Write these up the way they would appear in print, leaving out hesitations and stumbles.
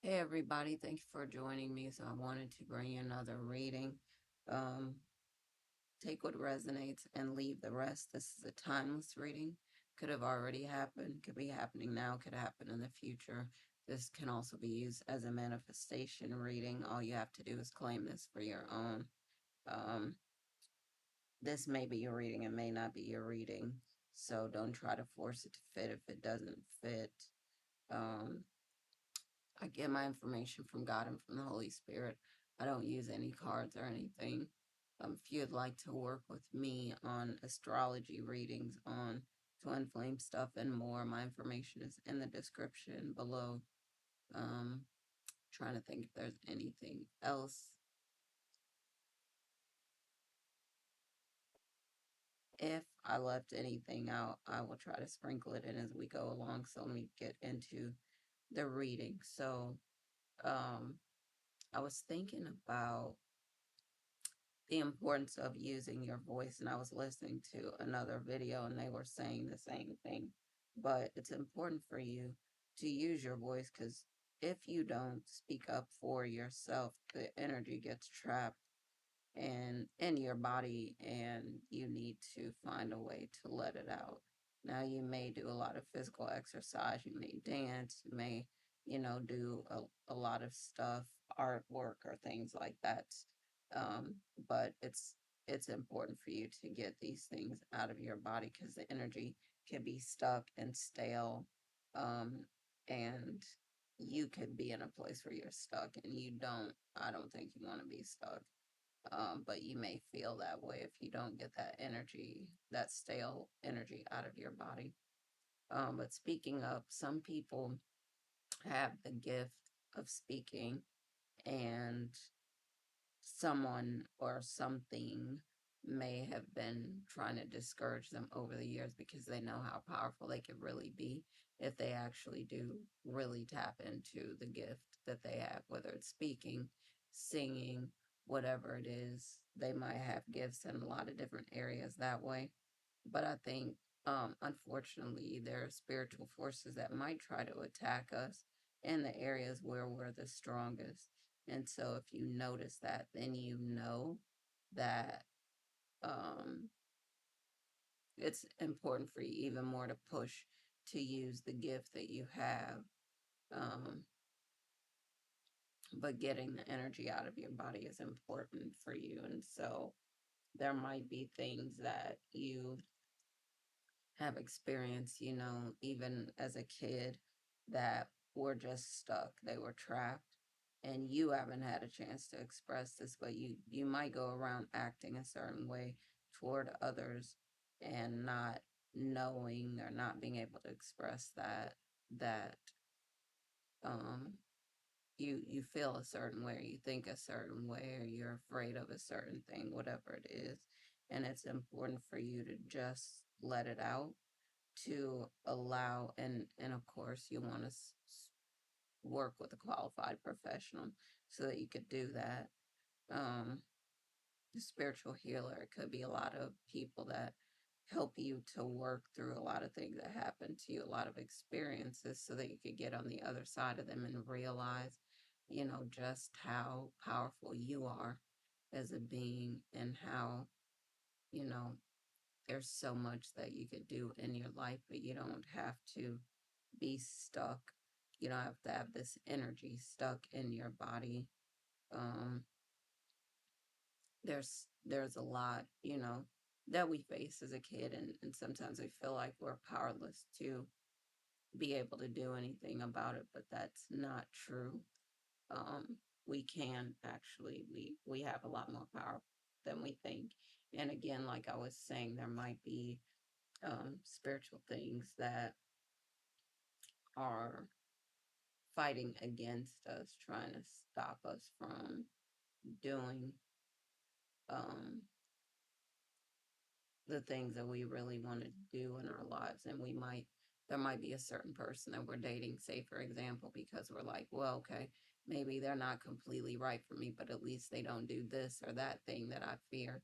Hey everybody, thank you for joining me. So I wanted to bring you another reading. Um, Take what resonates and leave the rest. This is a timeless reading. Could have already happened, could be happening now, could happen in the future. This can also be used as a manifestation reading. All you have to do is claim this for your own. Um, this may be your reading, it may not be your reading. So don't try to force it to fit if it doesn't fit. Um, I get my information from God and from the Holy Spirit. I don't use any cards or anything. If you'd like to work with me on astrology readings, on twin flame stuff, and more, my information is in the description below. Um, Trying to think if there's anything else. If I left anything out, I will try to sprinkle it in as we go along. So let me get into the reading. So, um, I was thinking about the importance of using your voice. And I was listening to another video and they were saying the same thing. But it's important for you to use your voice because if you don't speak up for yourself, the energy gets trapped and in your body, and you need to find a way to let it out. Now you may do a lot of physical exercise, you may dance, you may, do a lot of stuff, artwork or things like that. Um, but it's important for you to get these things out of your body because the energy can be stuck and stale. Um, and you could be in a place where you're stuck and I don't think you want to be stuck. But you may feel that way if you don't get that energy, that stale energy out of your body. But speaking of, some people have the gift of speaking, and someone or something may have been trying to discourage them over the years because they know how powerful they could really be if they actually do really tap into the gift that they have, whether it's speaking, singing, whatever it is. They might have gifts in a lot of different areas that way. But I think, unfortunately, there are spiritual forces that might try to attack us in the areas where we're the strongest. And so if you notice that, then you know that um, it's important for you even more to push to use the gift that you have. Um, but getting the energy out of your body is important for you. And so there might be things that you have experienced, even as a kid, that were just stuck. They were trapped, and you haven't had a chance to express this, but you might go around acting a certain way toward others and not knowing or not being able to express that um you feel a certain way, or you think a certain way, or you're afraid of a certain thing, whatever it is. And it's important for you to just let it out, to allow, and of course you want to work with a qualified professional so that you could do that. um the spiritual healer, it could be a lot of people that help you to work through a lot of things that happen to you, a lot of experiences, so that you could get on the other side of them and realize, just how powerful you are as a being, and how, you know, there's so much that you could do in your life, but you don't have to be stuck. You don't have to have this energy stuck in your body. Um, there's a lot, that we face as a kid, and sometimes we feel like we're powerless to be able to do anything about it, but that's not true. Um, we can actually, we have a lot more power than we think. And again, like I was saying, there might be spiritual things that are fighting against us, trying to stop us from doing um, the things that we really want to do in our lives. And there might be a certain person that we're dating, say, for example, because we're like, well, okay, maybe they're not completely right for me, but at least they don't do this or that thing that I fear.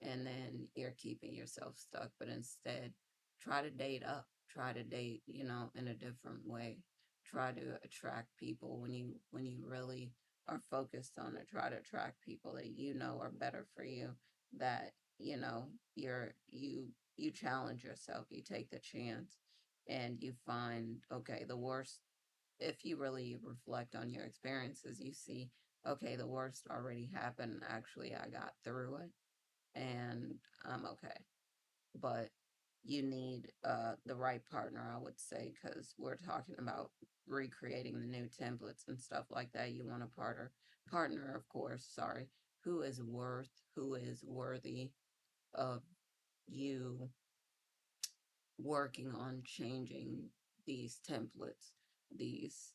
And then you're keeping yourself stuck. But instead, try to date up, try to date, in a different way. try to attract people when you really are focused on to try to attract people that you know are better for you, that you know you challenge yourself, you take the chance, and you find, okay, the worst, if you really reflect on your experiences, you see, okay, the worst already happened, actually I got through it and I'm okay. But you need the right partner, I would say, because we're talking about recreating the new templates and stuff like that. You want a partner, of course, sorry, who is worthy of you working on changing these templates, these,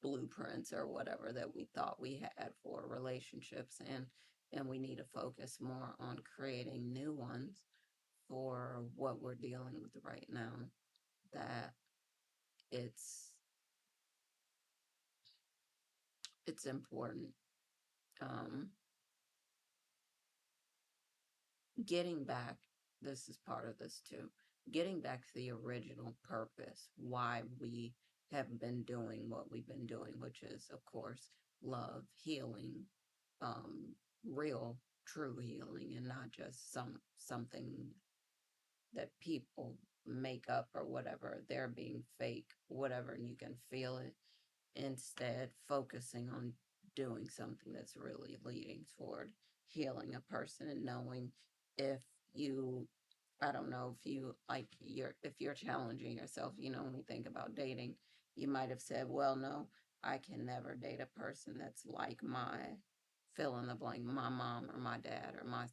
blueprints or whatever that we thought we had for relationships, and we need to focus more on creating new ones for what we're dealing with right now. That it's it's important. Um, Getting back, this is part of this too. Getting back to the original purpose, why we have been doing what we've been doing, which is, of course, love, healing, um, real, true healing, and not just something that people make up or whatever. They're being fake, whatever, and you can feel it. Instead, focusing on doing something that's really leading toward healing a person and knowing if you, I don't know, if you like if you're challenging yourself, when we think about dating, you might have said, well, no, I can never date a person that's like my fill in the blank, my mom or my dad or my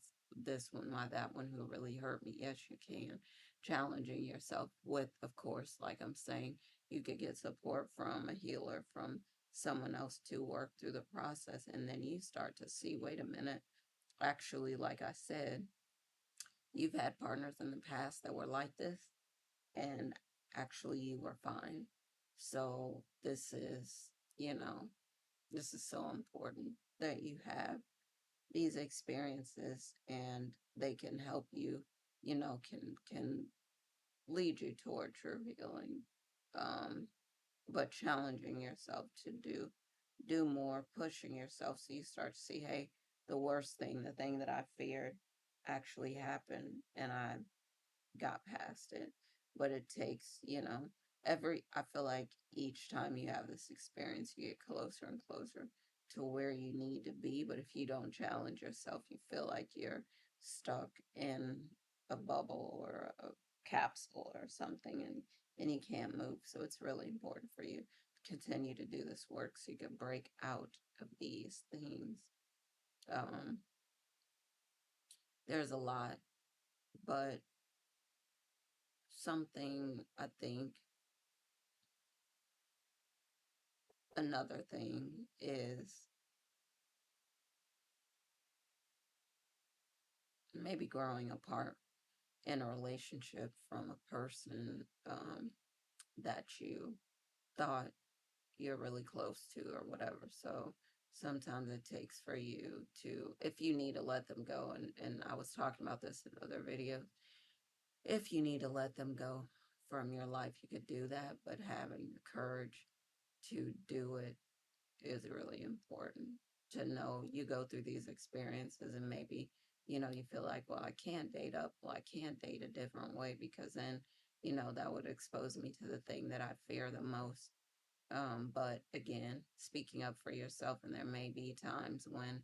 this one, my that one who really hurt me. Yes, you can. Challenging yourself with, of course, like I'm saying, you could get support from a healer, from someone else to work through the process. And then you start to see, wait a minute, actually, like I said, you've had partners in the past that were like this, and actually you were fine. So this is so important that you have these experiences, and they can help you, can lead you toward true healing. Um, but challenging yourself to do more, pushing yourself so you start to see, hey, the worst thing, the thing that I feared actually happened, and I got past it. But it takes, I feel like each time you have this experience, you get closer and closer to where you need to be. But if you don't challenge yourself, you feel like you're stuck in a bubble or a capsule or something, and you can't move. So it's really important for you to continue to do this work so you can break out of these things. Um, there's a lot, but something I think another thing is maybe growing apart in a relationship from a person that you thought you're really close to or whatever. So sometimes it takes for you to, if you need to let them go, and I was talking about this in other videos, if you need to let them go from your life, you could do that, but having the courage to do it is really important. To know you go through these experiences, and maybe, you feel like, well, I can't date up, well, I can't date a different way, because then, that would expose me to the thing that I fear the most. But again, speaking up for yourself, and there may be times when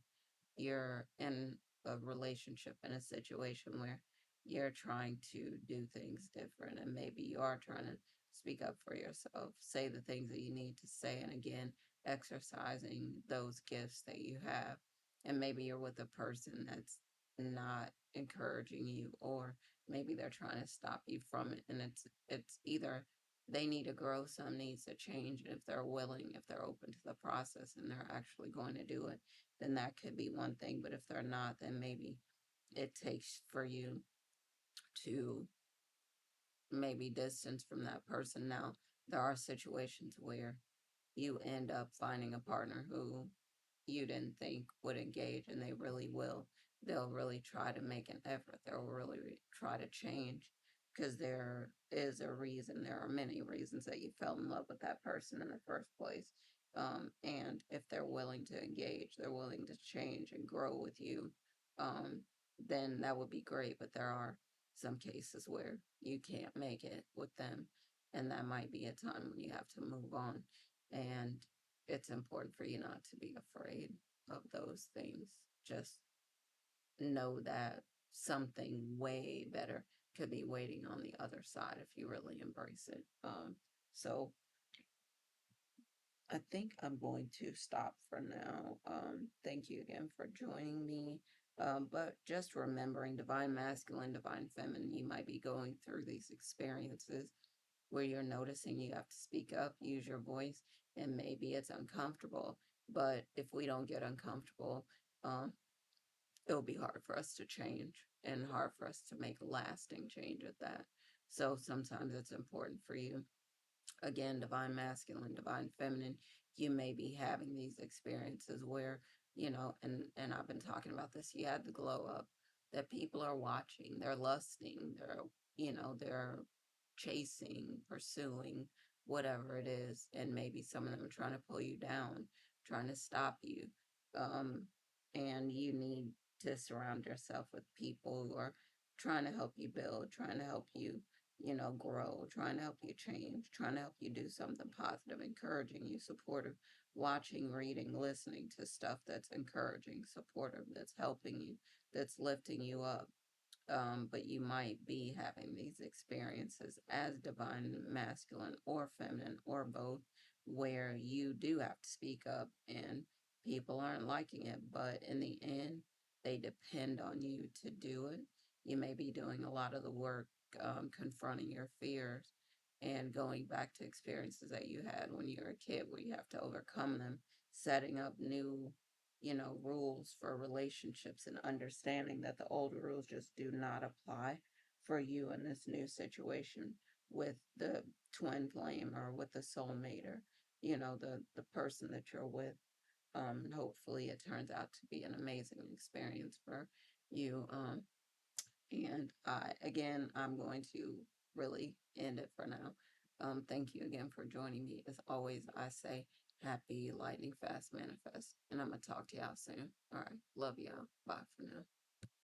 you're in a relationship, in a situation where you're trying to do things different, and maybe you are trying to speak up for yourself, say the things that you need to say, and again, exercising those gifts that you have. And maybe you're with a person that's not encouraging you, or maybe they're trying to stop you from it, and it's either they need to grow, some needs to change, and if they're willing, if they're open to the process and they're actually going to do it, then that could be one thing. But if they're not, then maybe it takes for you to maybe distance from that person. Now, there are situations where you end up finding a partner who you didn't think would engage, and they really will. They'll really try to make an effort. They'll really try to change. because there is a reason. There are many reasons that you fell in love with that person in the first place. And if they're willing to engage, they're willing to change and grow with you, um, then that would be great. But there are some cases where you can't make it with them, and that might be a time when you have to move on. And it's important for you not to be afraid of those things. Just know that something way better could be waiting on the other side if you really embrace it. So I think I'm going to stop for now. Thank you again for joining me. But just remembering divine masculine, divine feminine, you might be going through these experiences where you're noticing you have to speak up, use your voice, and maybe it's uncomfortable. But if we don't get uncomfortable, um, it'll be hard for us to change and hard for us to make lasting change at that. So sometimes it's important for you, again, divine masculine, divine feminine, you may be having these experiences where, and I've been talking about this, you had the glow up that people are watching, they're lusting, they're chasing, pursuing, whatever it is, and maybe some of them are trying to pull you down, trying to stop you. Um, and you need to surround yourself with people who are trying to help you build, trying to help you grow, trying to help you change, trying to help you do something positive, encouraging you, supportive, watching, reading, listening to stuff that's encouraging, supportive, that's helping you, that's lifting you up. But you might be having these experiences as divine masculine or feminine or both, where you do have to speak up and people aren't liking it, but in the end, they depend on you to do it. You may be doing a lot of the work, confronting your fears and going back to experiences that you had when you were a kid where you have to overcome them, setting up new rules for relationships and understanding that the old rules just do not apply for you in this new situation with the twin flame or with the soulmate or, the person that you're with. And hopefully it turns out to be an amazing experience for you. And again, I'm going to really end it for now. Thank you again for joining me. As always, I say happy lightning fast manifest. And I'm going to talk to y'all soon. All right. Love y'all. Bye for now.